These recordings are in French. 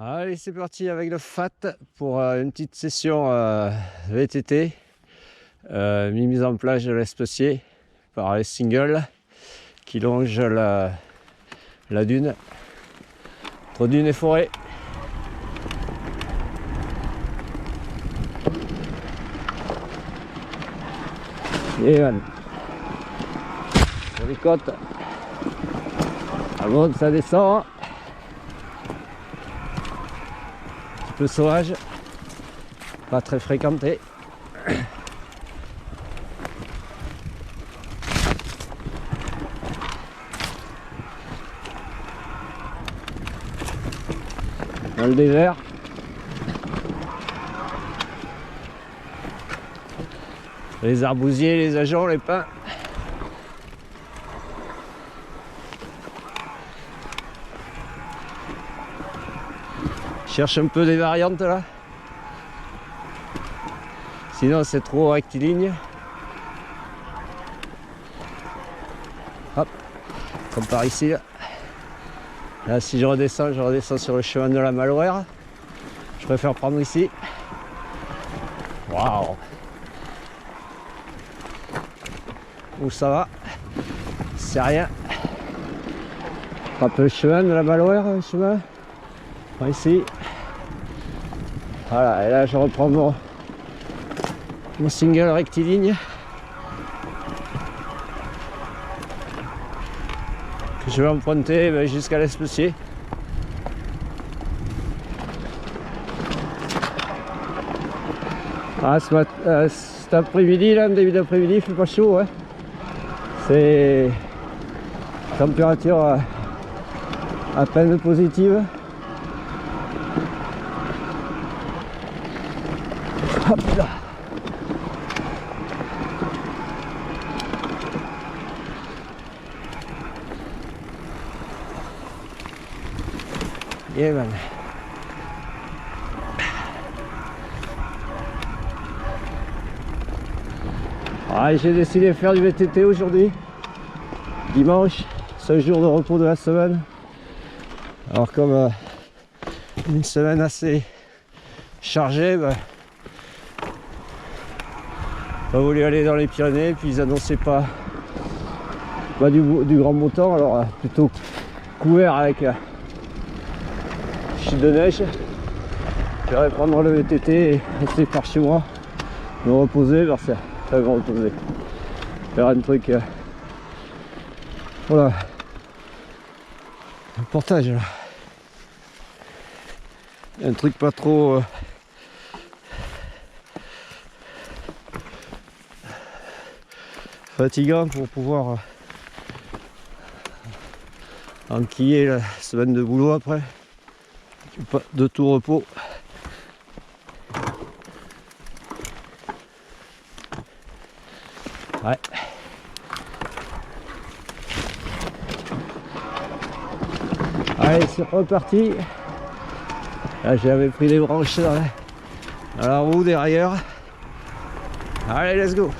Allez, c'est parti avec le FAT pour une petite session VTT mise en plage de l'Especier par les singles qui longent la dune, entre dune et forêt. Et voilà. Sur les côtes, ça monte, ça descend. Peu sauvage, pas très fréquenté. Dans le désert. Les arbousiers, les ajoncs, les pins. Cherche un peu des variantes là, sinon c'est trop rectiligne. Hop, comme par ici là. Là si je redescends sur le chemin de la Maloire. Je préfère prendre ici. Waouh, où ça va, c'est rien. Frappe le chemin de la Maloire, le chemin par ici. Voilà, et là je reprends mon single rectiligne que je vais emprunter jusqu'à l'Especier. Ah, cet après-midi, là, début d'après-midi, il fait pas chaud, hein. C'est température à peine positive. Hop là. Yeah, man. Ah, j'ai décidé de faire du VTT aujourd'hui, dimanche, seul jour de repos de la semaine. Alors comme une semaine assez chargée, pas voulu aller dans les Pyrénées, puis ils annonçaient pas du grand beau temps, alors plutôt couvert avec chute de neige. Je vais prendre le VTT et rester par chez moi, me reposer, me reposer, faire un truc, voilà, un portage là, un truc pas trop fatigant pour pouvoir enquiller la semaine de boulot après, pas de tout repos. Ouais. Allez, c'est reparti. Là j'avais pris les branches dans la roue derrière. Allez, let's go.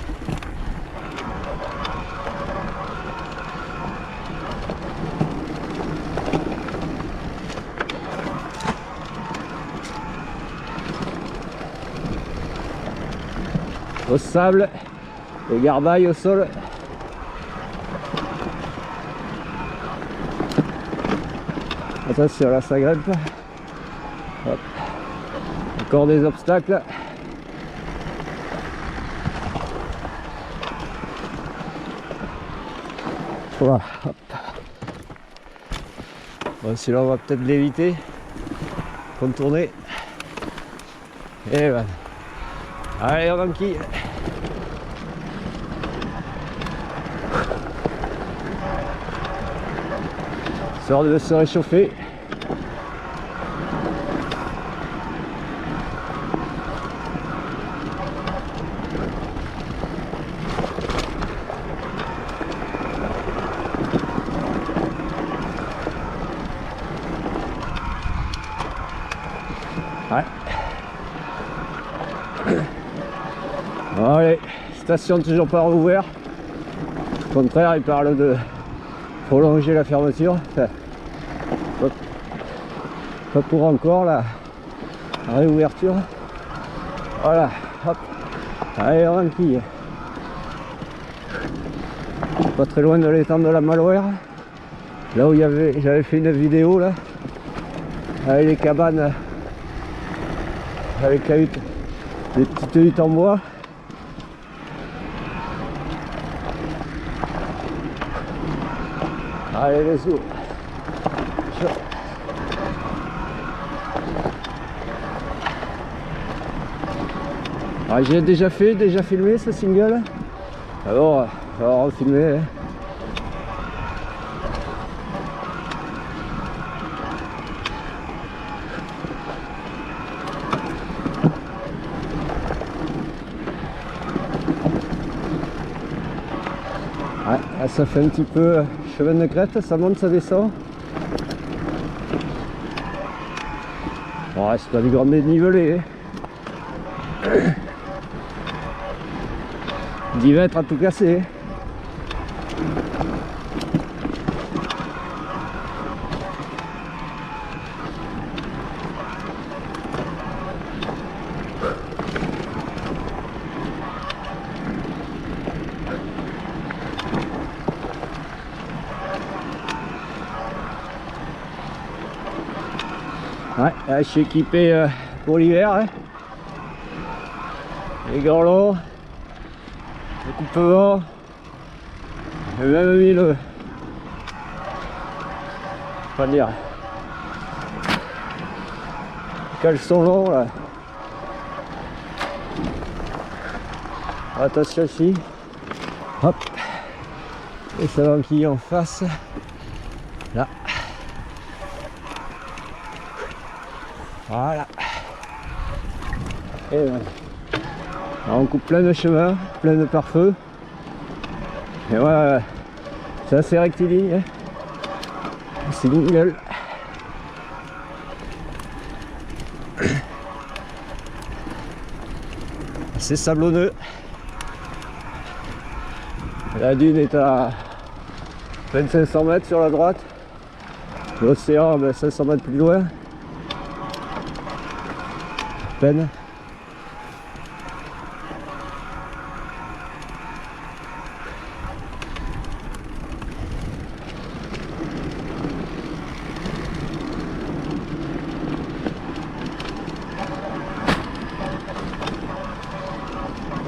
Au sable, les garbailles au sol. Attention là, ça grimpe. Hop. Encore des obstacles. Voilà. Hop. Bon, celui-là on va peut-être l'éviter, contourner. Et voilà. Allez, on enquille. Sort de se réchauffer. Ouais. Allez, station toujours pas rouverte. Au contraire, il parle de prolonger la fermeture. Enfin, Pas pour encore la réouverture. Voilà, hop. Allez, tranquille. Pas très loin de l'étang de la Malouère. Là où j'avais fait une vidéo là. Avec les cabanes. Avec des petites huttes en bois. Allez, les sous. Ah, j'ai déjà filmé ce single. Alors, on va refilmer. Hein. Ouais, ça fait un petit peu chemin de crête, ça monte, ça descend. Ouais, c'est pas du grand dénivelé. Hein. 10 mètres à tout casser. Ouais, là, je suis équipé pour l'hiver. Hein. Les gorlots, le coupe-vent, j'ai même mis le caleçon long là. Attention ici, hop, et ça va enquiller en face, là, voilà, et voilà. Alors on coupe plein de chemins, plein de pare-feu, et voilà, c'est assez rectiligne, hein. C'est nickel. C'est sablonneux. La dune est à 2500 mètres sur la droite. L'océan, 500 mètres plus loin. À peine.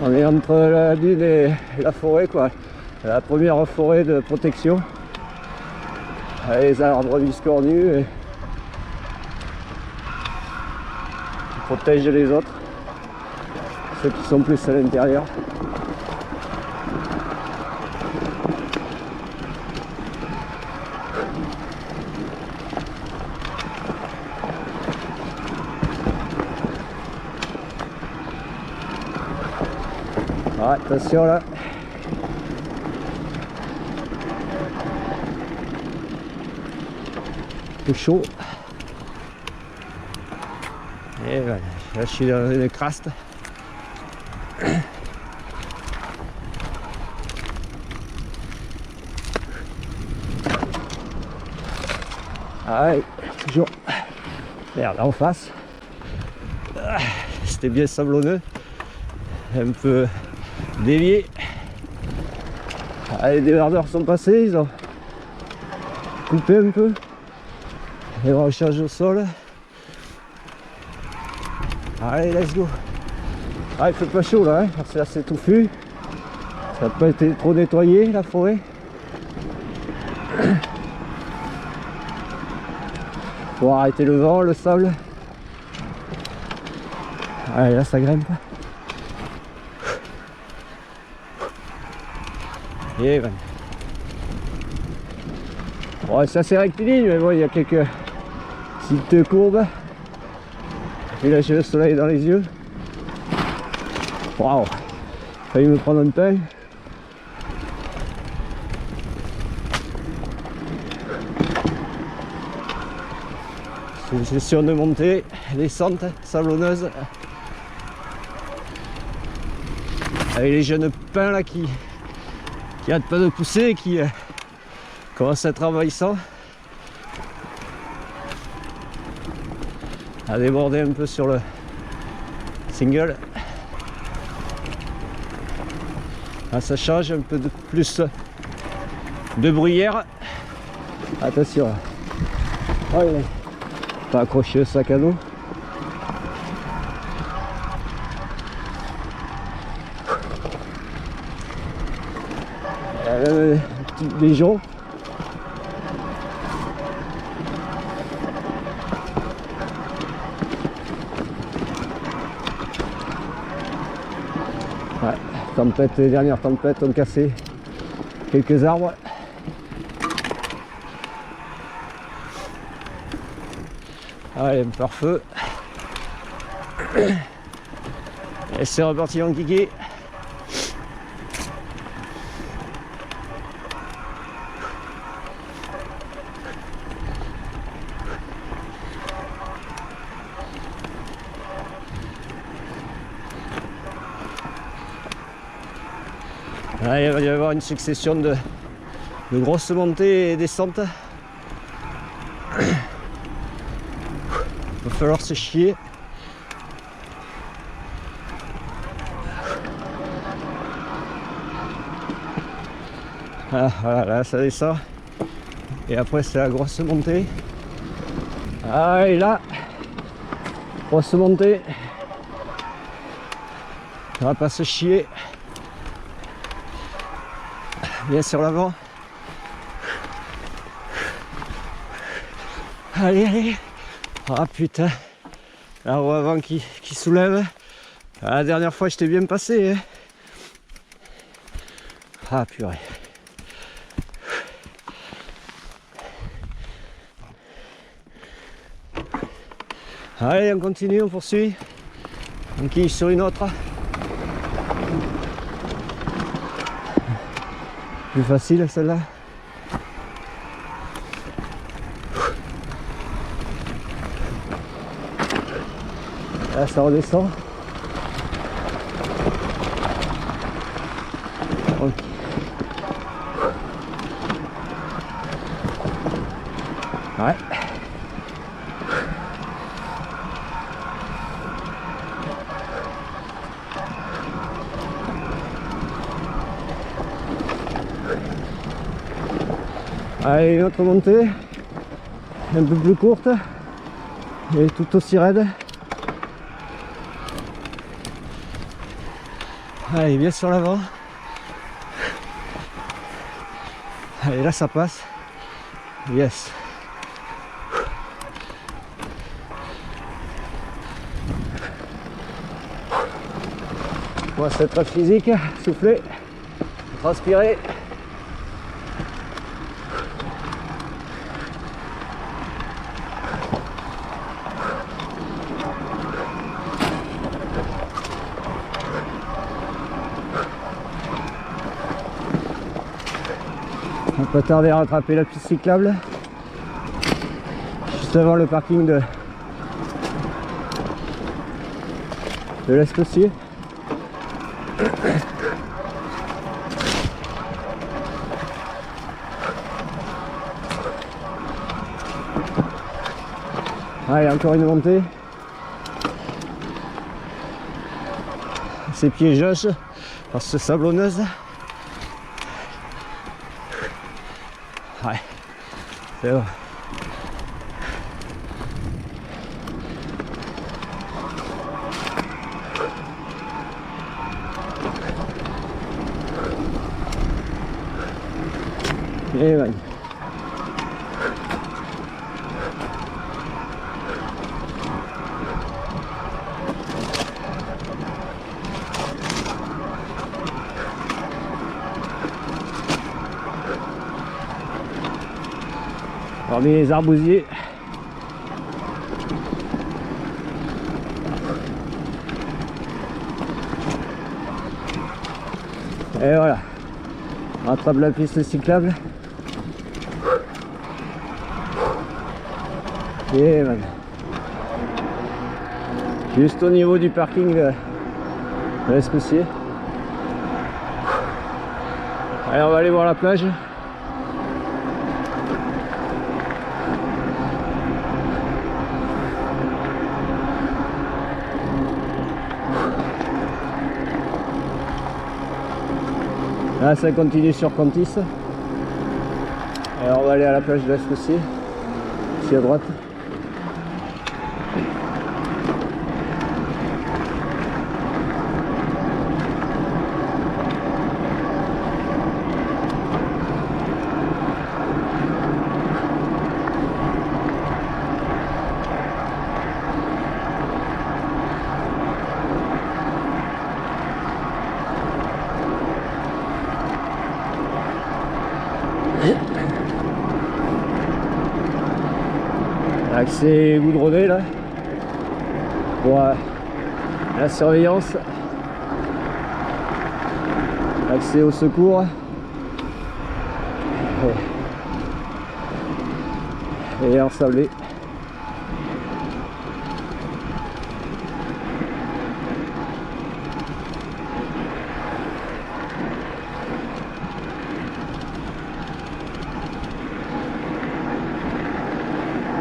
On est entre la dune et la forêt, quoi. La première forêt de protection. Avec les arbres biscornus et qui protègent les autres, ceux qui sont plus à l'intérieur. Ah, attention là. Tout chaud. Et voilà, là je suis dans une craste. Ah ouais, toujours. Merde, en face. C'était bien sablonneux. Un peu dévié. Ah, les débardeurs sont passés, ils ont coupé un peu. Les branchages au sol. Allez, let's go. Ah, il fait pas chaud là, hein, parce que là c'est touffu. Ça n'a pas été trop nettoyé la forêt. Faut arrêter le vent, le sable. Allez, là ça grimpe. Et ben. Bon, c'est assez rectiligne, mais bon, il y a quelques petites courbes. Et là j'ai le soleil dans les yeux. Waouh, failli me prendre un pain. C'est une session de montée, descente, sablonneuse. Avec les jeunes pins là qui n'arrêtent pas de pousser et qui commencent à être envahissants. à déborder un peu sur le single. Ah, ça change un peu de plus de bruyère. Attention, oh, il est pas accroché au sac à dos. Il y a même un petit bijon. Ouais, tempête, les dernières tempêtes ont cassé quelques arbres. Allez, pare-feu. Et c'est reparti en kiki. Là, il va y avoir une succession de grosses montées et descentes. Il va falloir se chier. Ah, voilà, là ça descend. Et après c'est la grosse montée. Ah, et là, grosse montée. On va pas se chier. Bien sur l'avant. Allez, allez. Ah putain. La roue avant qui soulève. Ah, la dernière fois j'étais bien passé. Hein. Ah purée. Allez, on continue, on poursuit. On quille sur une autre. Plus facile celle-là. Là ça redescend. Ok. Ouais. Allez, une autre montée, un peu plus courte et tout aussi raide. Allez, bien sur l'avant. Allez, là ça passe. Yes. On va s'être physique, souffler, transpirer. On peut tarder à rattraper la piste cyclable juste avant le parking de l'Est-Ocier. Allez, encore une montée. C'est piégeuse parce que c'est sablonneuse. Ouais, c'est bon. Et ouais. Parmi les arbousiers. Et voilà. On rattrape la piste cyclable. Et man. Juste au niveau du parking de l'Est-Ocier. Allez, on va aller voir la plage. Là ça continue sur Contis. Alors on va aller à la plage de l'Espocier, ici à droite. Accès goudronné là pour la surveillance, accès au secours et ensablé.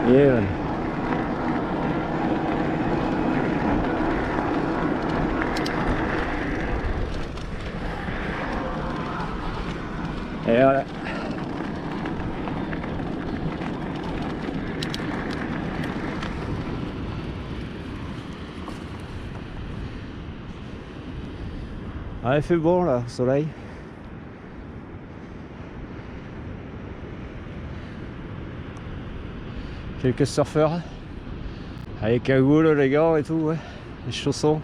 Yeah. Et voilà. Ah, il fait bon là, soleil. Quelques surfeurs avec cagoule, les gants et tout, ouais. Les chaussons.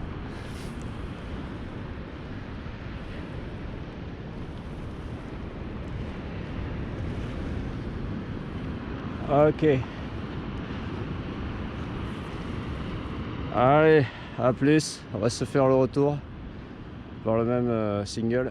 Ok. Allez, à plus. On va se faire le retour par le même single.